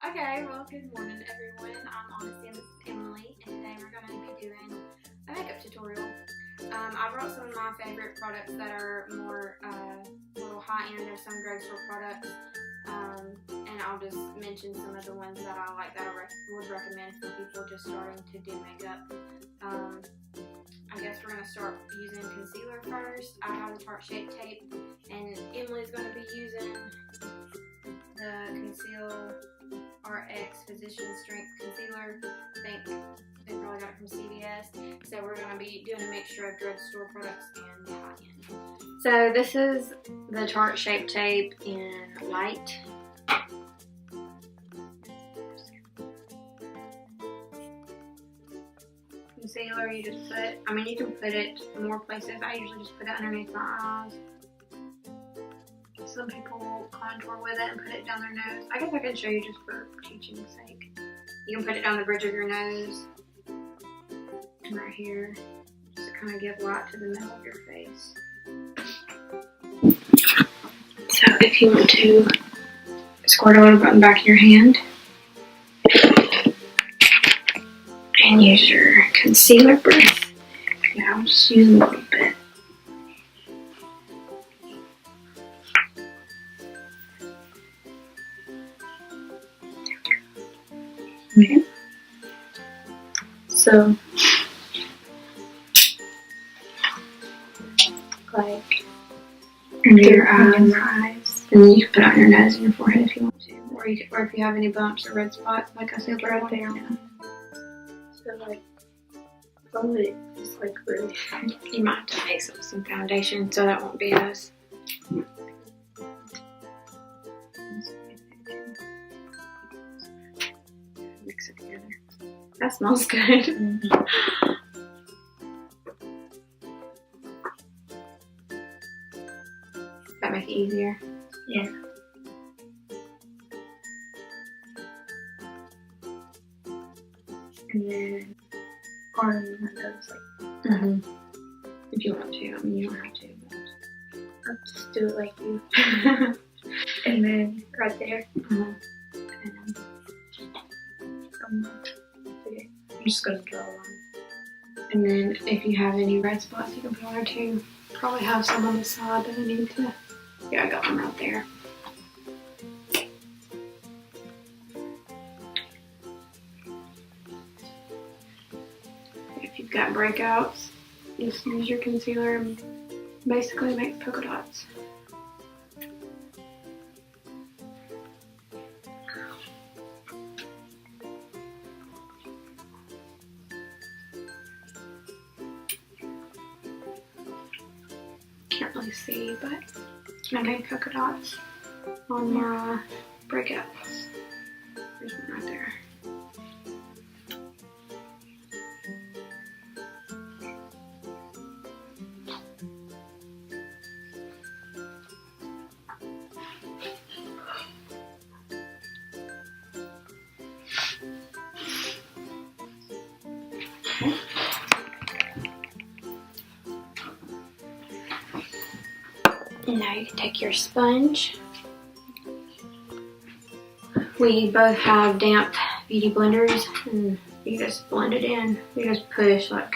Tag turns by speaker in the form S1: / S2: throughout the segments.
S1: Okay, well, good morning, everyone. I'm Honesty, and this is Emily, and today we're going to be doing a makeup tutorial. I brought some of my favorite products that are more a little high-end. There's some drugstore products, and I'll just mention some of the ones that I like that I would recommend for people just starting to do makeup. I guess we're going to start using concealer first. I have the Tarte Shape Tape, and Emily's going to be using the Conceal RX Physician Strength Concealer. I think they probably got it from CVS. So we're going to be doing a mixture of drugstore products and high-end. So this is the Tarte Shape Tape in light. Concealer, you just put, you can put it more places. I usually just put it underneath my eyes. Some people contour with it and put it down their nose. I guess I can show you just for teaching's sake. You can put it down the bridge of your nose and right here, just to kind of give light to the middle of your face. So if you want to squirt a little bit in the back of your hand and use your concealer brush. Yeah, I'll just use a little bit. Okay. So, like under your eyes, and then you can put it on your nose and your forehead if you want to, or if you have any bumps or red spots, like I said right there. Now.
S2: So like, probably just like really.
S1: You might have to mix up some foundation so that won't be as. Mix it together. That smells good.
S2: Mm-hmm.
S1: That make it easier.
S2: Yeah. And then on those like.
S1: If you want to, you don't have to. But.
S2: I'll just do it like you. And then right there. Okay. I'm just gonna draw a line.
S1: And then if you have any red spots, you can put on there too. Probably have some on the side that I need to. Yeah, I got one right there. If you've got breakouts, just use your concealer and basically make polka dots. Can't really see, but I made polka dots on my breakouts. There's one right there. Okay. Now you can take your sponge. We both have damp beauty blenders, and you just blend it in. You just push like.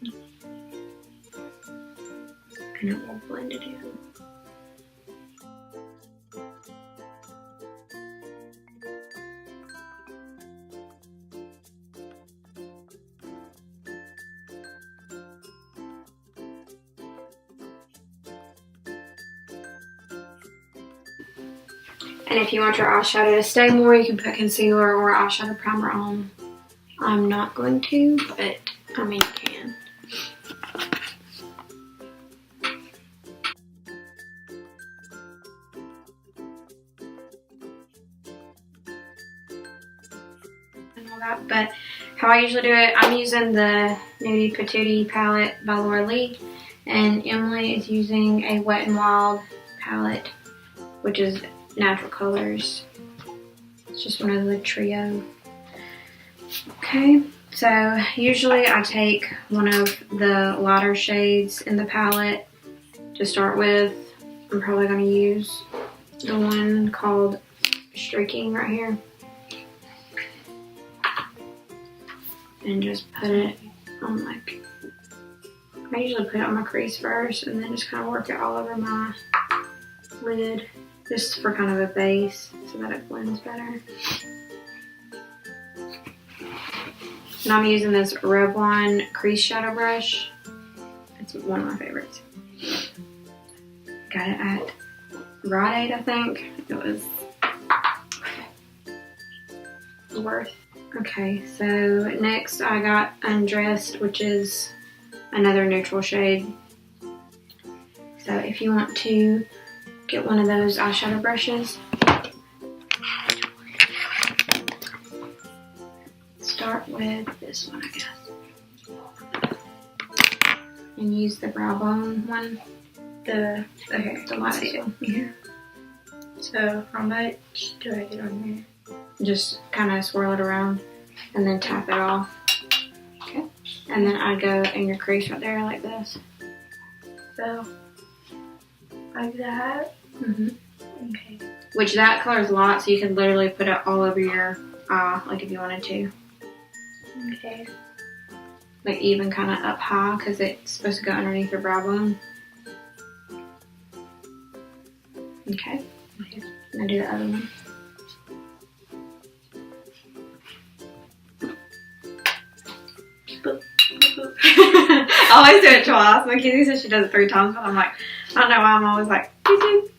S1: And it will blend it in. And if you want your eyeshadow to stay more, you can put concealer or eyeshadow primer on. I'm not going to, but you can. And all that, but how I usually do it, I'm using the Nudie Patootie palette by Laura Lee, and Emilee is using a Wet n Wild palette, which is Natural Colors. It's just one of the trio. Okay, so usually I take one of the lighter shades in the palette to start with. I'm probably going to use the one called streaking right here. And just put it on like, I usually put it on my crease first and then just kind of work it all over my lid. Just for kind of a base so that it blends better. And I'm using this Revlon crease shadow brush. It's one of my favorites. Got it at Rite Aid, I think. It was worth. Okay, so next I got Undressed, which is another neutral shade. So if you want to get one of those eyeshadow brushes, start with this one, I guess, and use the brow bone one.
S2: The
S1: lightest one.
S2: Yeah. So how much do I get on there?
S1: Just kind of swirl it around and then tap it off. Okay. And then I go in your crease right there like this.
S2: So like that. Okay.
S1: Which that color's a lot, so you can literally put it all over your eye, like if you wanted to.
S2: Okay.
S1: Like even kind of up high, because it's supposed to go underneath your brow bone. Okay. Now do the other one. I always do it twice. My Kizzy says she does it 3 times, but I'm like, I don't know why I'm always like, doo -doo.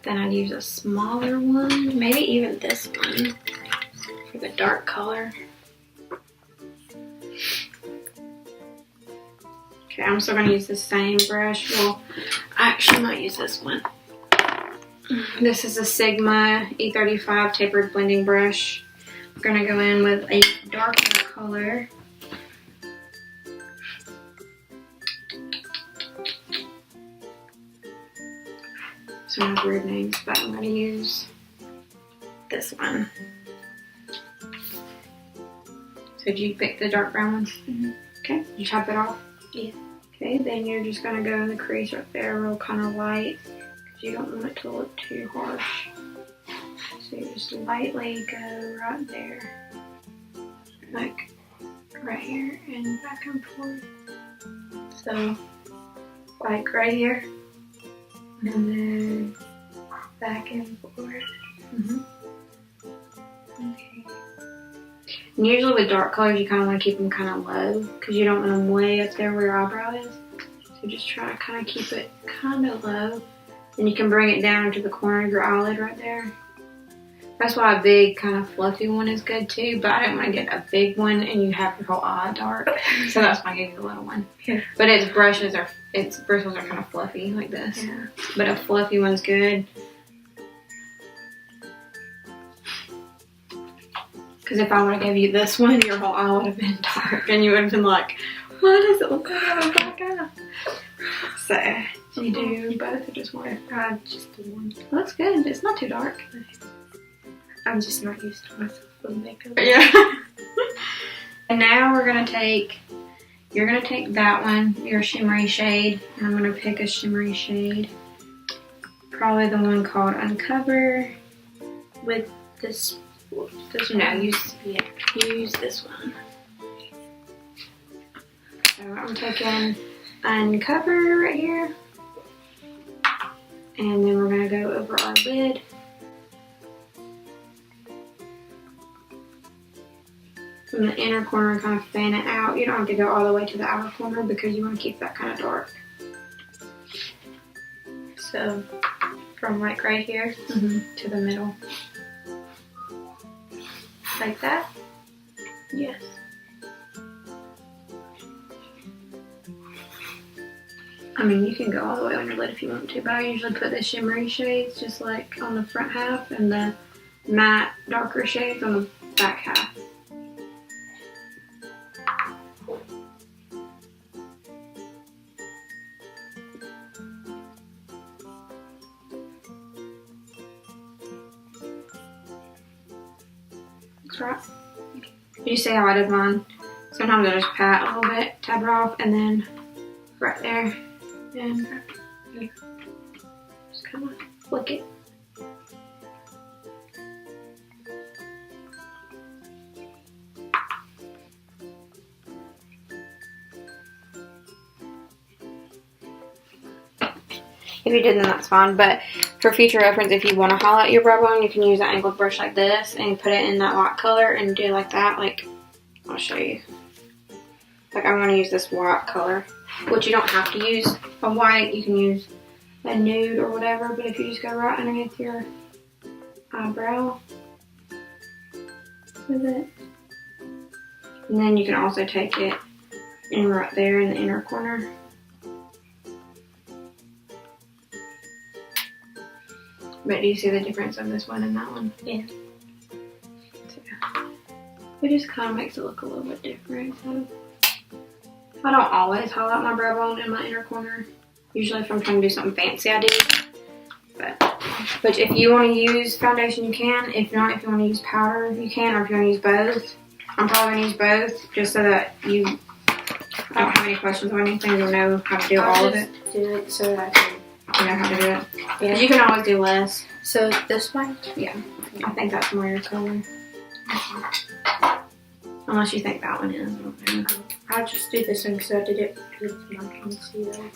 S1: Then I'd use a smaller one, maybe even this one for the dark color. Okay, I'm still gonna use the same brush. Well, I actually might use this one. This is a Sigma E35 tapered blending brush. I'm gonna go in with a darker color. Some weird names, but I'm gonna use this one. So did you pick the dark brown one? Okay, you tap it off?
S2: Yeah.
S1: Okay, then you're just gonna go in the crease right there, real kind of light, because you don't want it to look too harsh. So you just lightly go right there, like right here and back and forth. So, like right here, and then back and forth. Okay. And usually with dark colors, you kind of want to keep them kind of low because you don't want them way up there where your eyebrow is. So just try to kind of keep it kind of low. And you can bring it down to the corner of your eyelid right there. That's why a big kind of fluffy one is good too, but I don't want to get a big one and you have your whole eye dark. So that's why I gave you the little one.
S2: Yeah.
S1: But its bristles are kind of fluffy like this.
S2: Yeah.
S1: But a fluffy one's good. Because if I would have gave you this one, your whole eye would have been dark and you would have been like, why does it look like I have a black eye? So, you do both or just one?
S2: Just the one.
S1: Well, that's good. It's not too dark.
S2: I'm just not used to myself with makeup.
S1: Yeah. And now we're going to take, you're going to take that one, your shimmery shade, and I'm going to pick a shimmery shade. Probably the one called Uncover.
S2: With this
S1: No, use this one. So I'm taking Uncover right here. And then we're going to go over our lid. From the inner corner, kind of fan it out. You don't have to go all the way to the outer corner because you want to keep that kind of dark.
S2: So from like right here
S1: To the middle.
S2: like that.
S1: Yes. I mean, you can go all the way on your lid if you want to, but I usually put the shimmery shades just like on the front half and the matte darker shades on the back half. That's right. You see how I did mine? Sometimes I just pat a little bit, tap it off, and then right there, and just kind of flick it. If you did, then that's fine. But for future reference, if you want to highlight your brow bone, you can use an angled brush like this and put it in that light color and do like that. Like, I'll show you. Like, I'm going to use this white color, which you don't have to use a white. You can use a nude or whatever. But if you just go right underneath your eyebrow with it. And then you can also take it in right there in the inner corner. But do you see the difference of this one and that one?
S2: Yeah.
S1: So, it just kind of makes it look a little bit different. So I don't always highlight my brow bone in my inner corner. Usually if I'm trying to do something fancy, I do. But if you want to use foundation, you can. If not, if you want to use powder, you can. Or if you want to use both. I'm probably going to use both just so that you don't have any questions or anything. You'll know how to do all of it.
S2: Do it so that I can.
S1: You know how to do it.
S2: Yeah.
S1: You can always do less.
S2: So this one?
S1: Yeah. I think that's more your color. Unless you think that one is. I don't know.
S2: I'll just do this one because I did it with my concealer.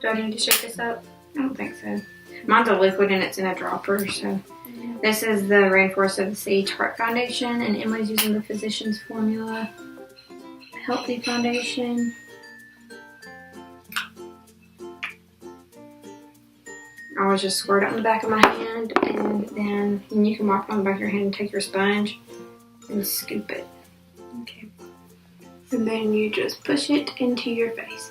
S2: Do I need to shake this up?
S1: I don't think so. Mine's a liquid and it's in a dropper, so. This is the Rainforest of the Sea Tarte Foundation, and Emilee's using the Physicians Formula Healthy Foundation. I always just squirt it on the back of my hand, and then you can wipe it on the back of your hand and take your sponge and scoop it.
S2: Okay.
S1: And then you just push it into your face.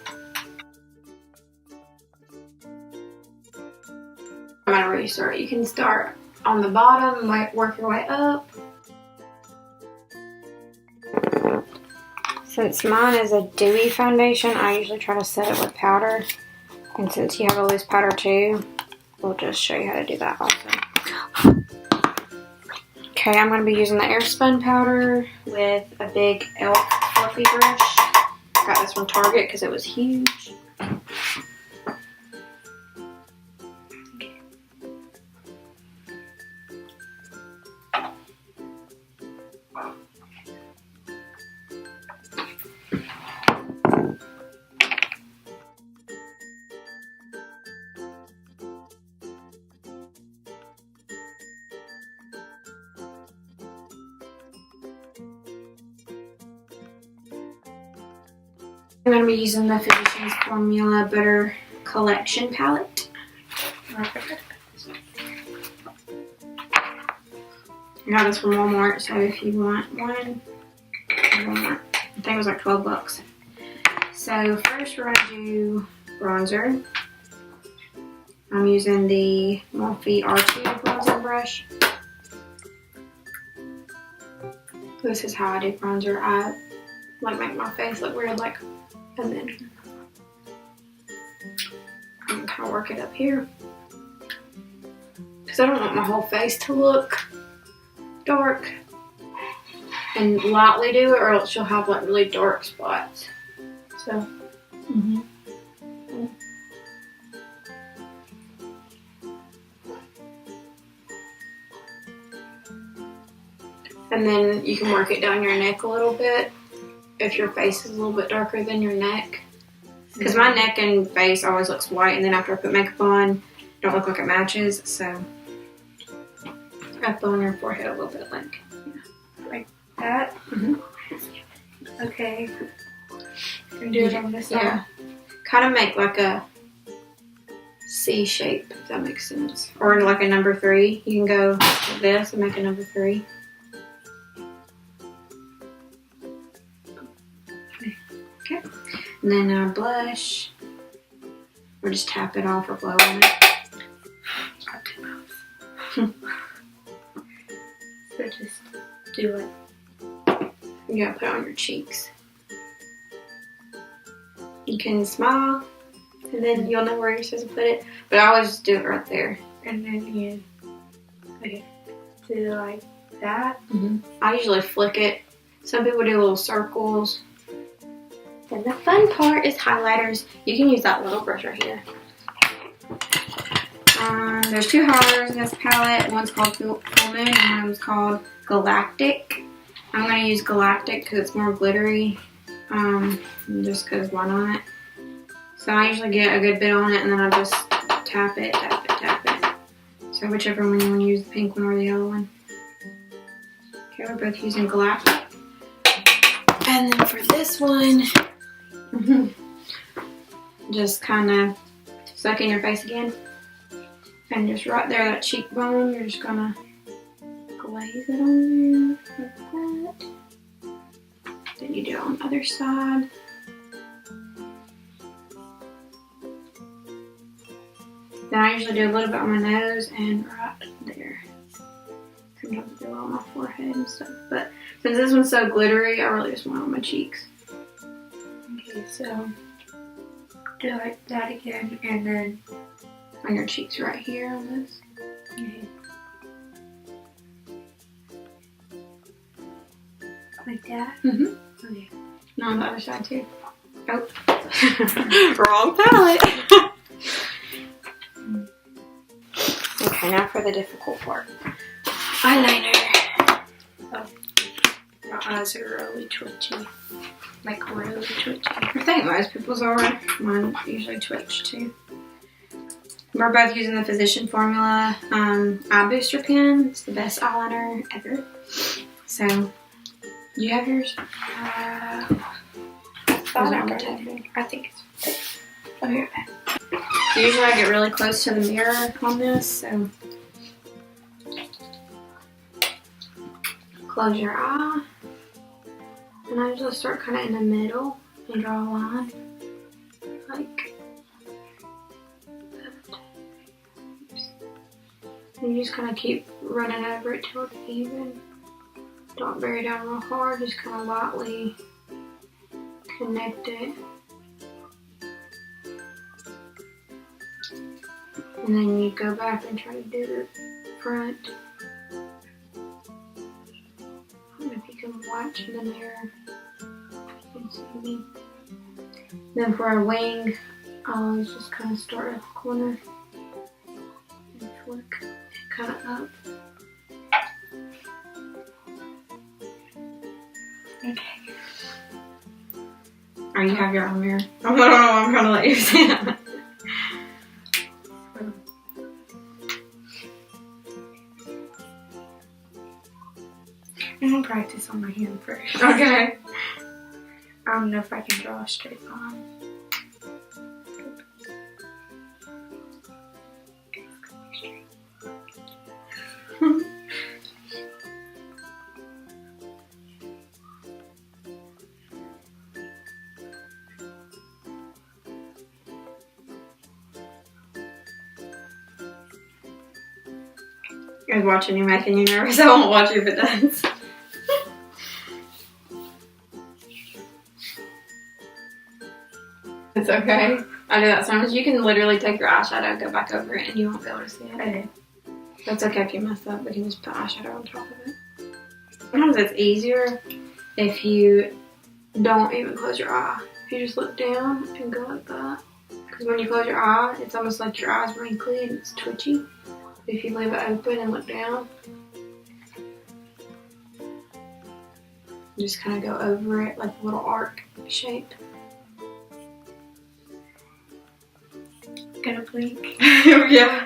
S1: No matter where you start, you can start on the bottom, work your way up. Since mine is a dewy foundation, I usually try to set it with powder. And since you have a loose powder too, we'll just show you how to do that also. Okay, I'm going to be using the Airspun powder with a big elf fluffy brush. Got this from Target because it was huge. I'm going to be using the Physicians Formula Butter Collection palette. I got this from Walmart, so if you want one, Walmart. I think it was like 12 bucks. So first we're going to do bronzer. I'm using the Morphe R2 bronzer brush. This is how I do bronzer. I like make my face look weird, like, and then I can kind of work it up here because I don't want my whole face to look dark, and lightly do it or else you'll have like really dark spots. So and then you can work it down your neck a little bit if your face is a little bit darker than your neck. Because my neck and face always looks white, and then after I put makeup on, it don't look like it matches. So up on your forehead a little bit, like
S2: That? Okay. And do it on this side?
S1: Yeah. Kind of make like a C shape, if that makes sense. Or like a number 3. You can go like this and make a number 3. Okay. And then blush. Or just tap it off or blow on it.
S2: So just do it.
S1: You gotta put it on your cheeks. You can smile, and then you'll know where you're supposed to put it. But I always just do it right there.
S2: And then you do like that.
S1: I usually flick it. Some people do little circles.
S2: And the fun part is highlighters. You can use that little brush right here.
S1: There's two highlighters in this palette. One's called Full Moon and one's called Galactic. I'm going to use Galactic because it's more glittery. Just because why not? So I usually get a good bit on it and then I just tap it, tap it, tap it. So whichever one you want to use, the pink one or the yellow one. Okay, we're both using Galactic. And then for this one, just kind of suck in your face again. And just right there, that cheekbone, you're just gonna glaze it on there like that. Then you do it on the other side. Then I usually do a little bit on my nose and right there. Sometimes I do it on my forehead and stuff. But since this one's so glittery, I really just want it on my cheeks.
S2: Okay, so do like that again and then
S1: on your cheeks right here on this.
S2: okay. Like that?
S1: Mm-hmm.
S2: Okay.
S1: No, on the other side too. Oh. Wrong palette. Okay, now for the difficult part.
S2: Eyeliner. Oh. My eyes are really twitchy. Like really twitchy.
S1: I think most people's are. Mine usually twitch too. We're both using the Physician Formula Eye Booster pen. It's the best eyeliner ever. So, you have yours?
S2: I think it's
S1: okay. So usually I get really close to the mirror on this, so close your eye. And I usually start kind of in the middle and draw a line. Like that. And you just kind of keep running over it till it's even. Don't bury down real hard, just kind of lightly connect it. And then you go back and try to do the front. I don't know if you can watch in the mirror. You can see me. Then for a wing, I always just kind of start at the corner and flick it kind of up.
S2: okay.
S1: Or you have your own mirror. I don't know, I'm trying to let you see that.
S2: I'm gonna practice on my hand first.
S1: Okay.
S2: I don't know if I can draw a straight line.
S1: I was watching you making you nervous. I won't watch you if it does. It's okay. I do that sometimes. You can literally take your eyeshadow, go back over it, and you won't be able to see it.
S2: Okay.
S1: That's okay if you mess up. We can just put eyeshadow on top of it. Sometimes it's easier if you don't even close your eye. If you just look down and go like that. Because when you close your eye, it's almost like your eye's wrinkly and it's twitchy. If you leave it open and look down, just kind of go over it like a little arc shape.
S2: Gonna blink.
S1: Yeah.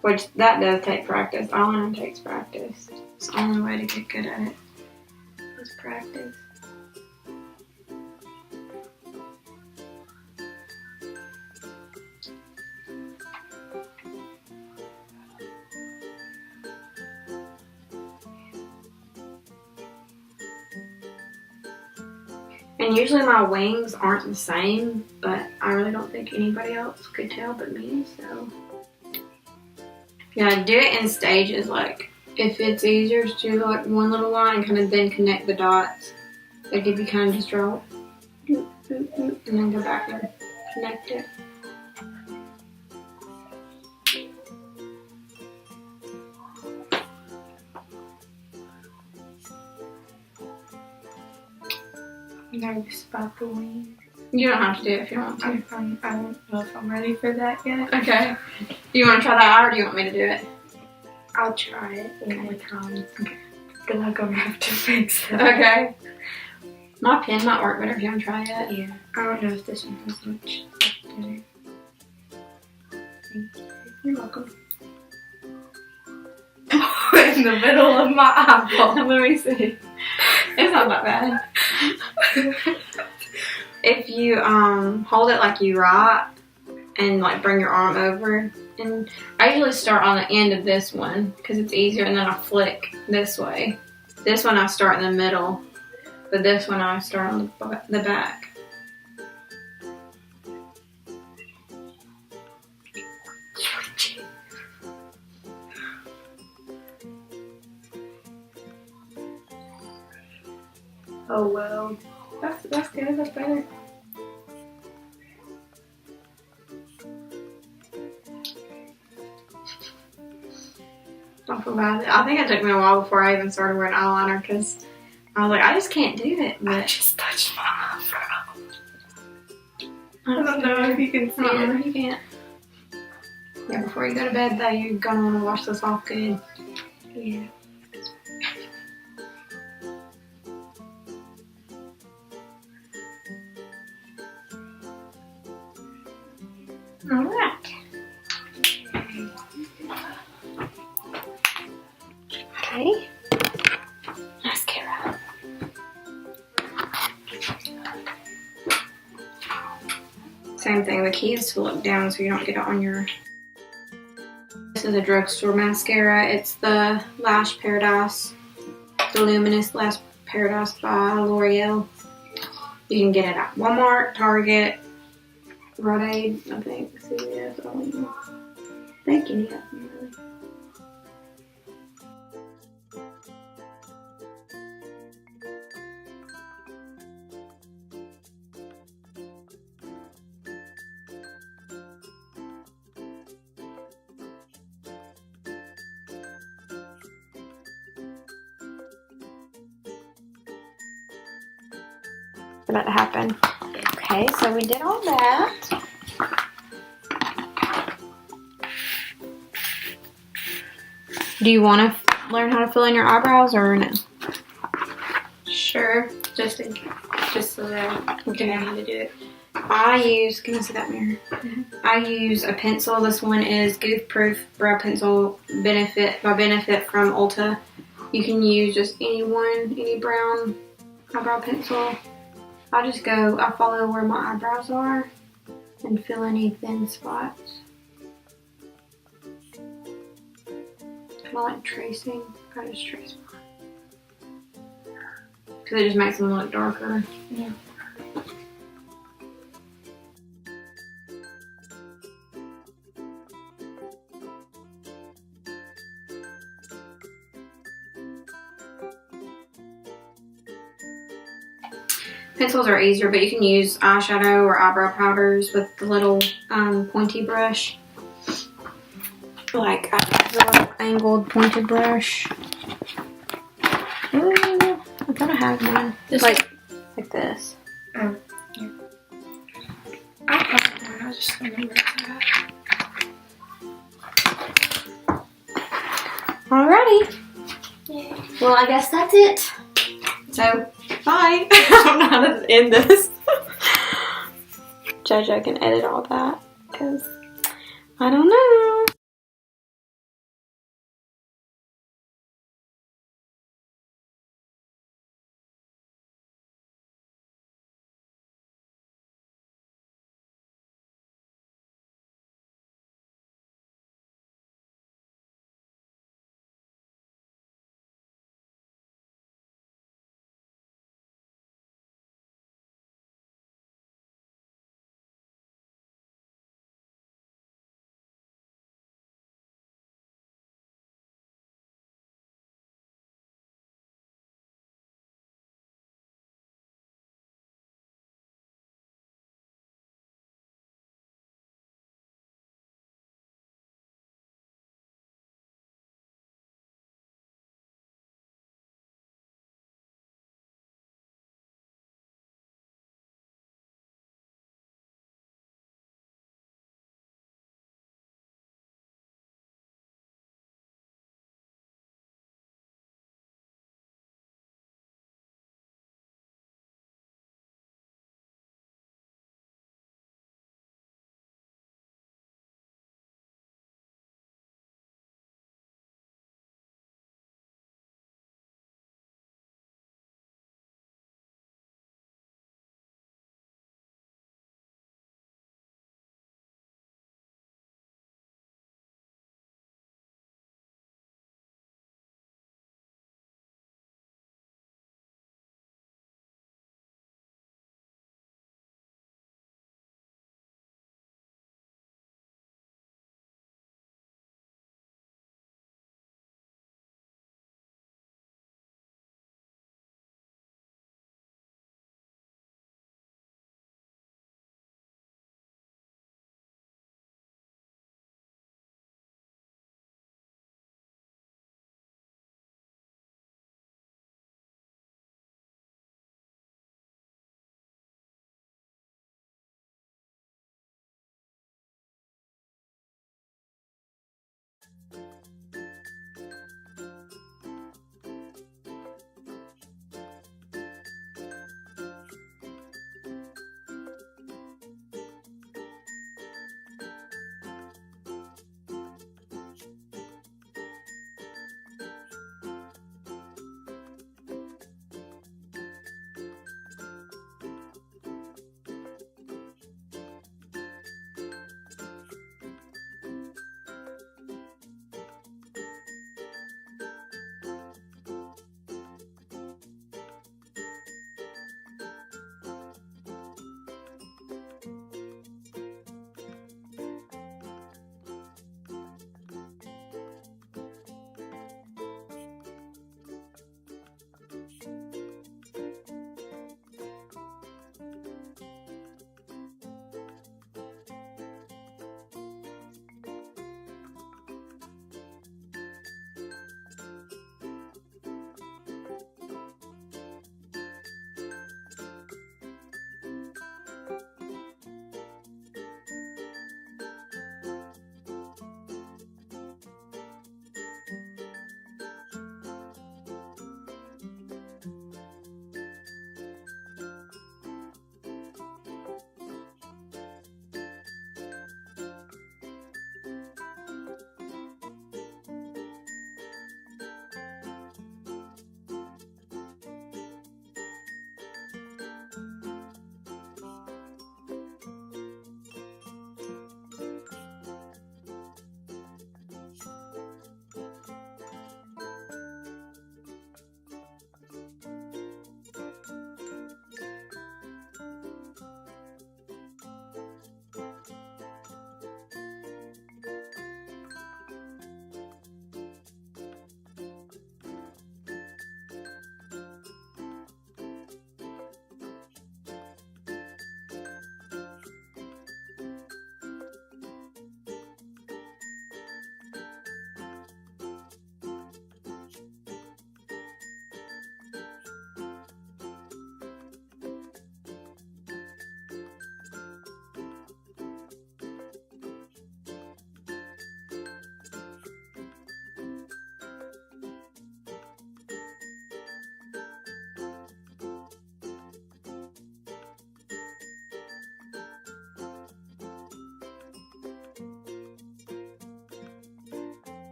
S1: Which that does take practice. Eyeliner takes practice. It's the only way to get good at it is practice. And usually my wings aren't the same, but I really don't think anybody else could tell but me, so. Yeah, do it in stages, like if it's easier to do like one little line and kind of then connect the dots. Like if you kind of just draw it, and then go back and connect it.
S2: nervous about the wing.
S1: You don't have to do it if you don't want to.
S2: I don't know if I'm ready for that yet.
S1: Okay. Do you want to try that out or do you want me to do it?
S2: I'll try it one more time. But I'm gonna have to fix it.
S1: Okay. My pen might work better if you want to try it.
S2: Yeah. I don't know if this one has much left in it. You're welcome. In the middle of my eyeball.
S1: Let me see. It's not that bad. If you hold it like you write and like bring your arm over, and I usually start on the end of this one because it's easier, and then I flick this way. This one I start in the middle, but this one I start on the back.
S2: Oh well. That's good, that's better.
S1: Don't feel bad. I think it took me a while before I even started wearing eyeliner because I was like, I just can't do it. But
S2: I just touched my eyebrow.
S1: I don't know if you can see it. You can't. Yeah, before you go to bed though, you're gonna want to wash this off good.
S2: Yeah.
S1: Alright. Okay. Mascara. Same thing, the key is to look down so you don't get it on your... This is a drugstore mascara. It's the Lash Paradise, the Luminous Lash Paradise by L'Oreal. You can get it at Walmart, Target, Rite Aid, I think. CVS, I don't know. I think any of them, really. About to happen. Okay, so we did all that. Do you want to learn how to fill in your eyebrows or no?
S2: Sure. Just so that we can need to do it.
S1: I use, can you see that mirror? I use a pencil. This one is Goof Proof Brow Pencil Benefit from Ulta. You can use just any brown eyebrow pencil. I follow where my eyebrows are and fill any thin spots. Kind of like tracing. I just trace mine. Because it just makes them look darker.
S2: Yeah.
S1: Pencils are easier, but you can use eyeshadow or eyebrow powders with the little pointy brush. Like the little angled pointed brush. Ooh, I thought I had one. Just like this.
S2: Oh, yeah. I have one. I just remembered that.
S1: Alrighty.
S2: Yeah.
S1: Well, I guess that's it. So, bye. I don't know how to end this. JoJo can edit all that because I don't know.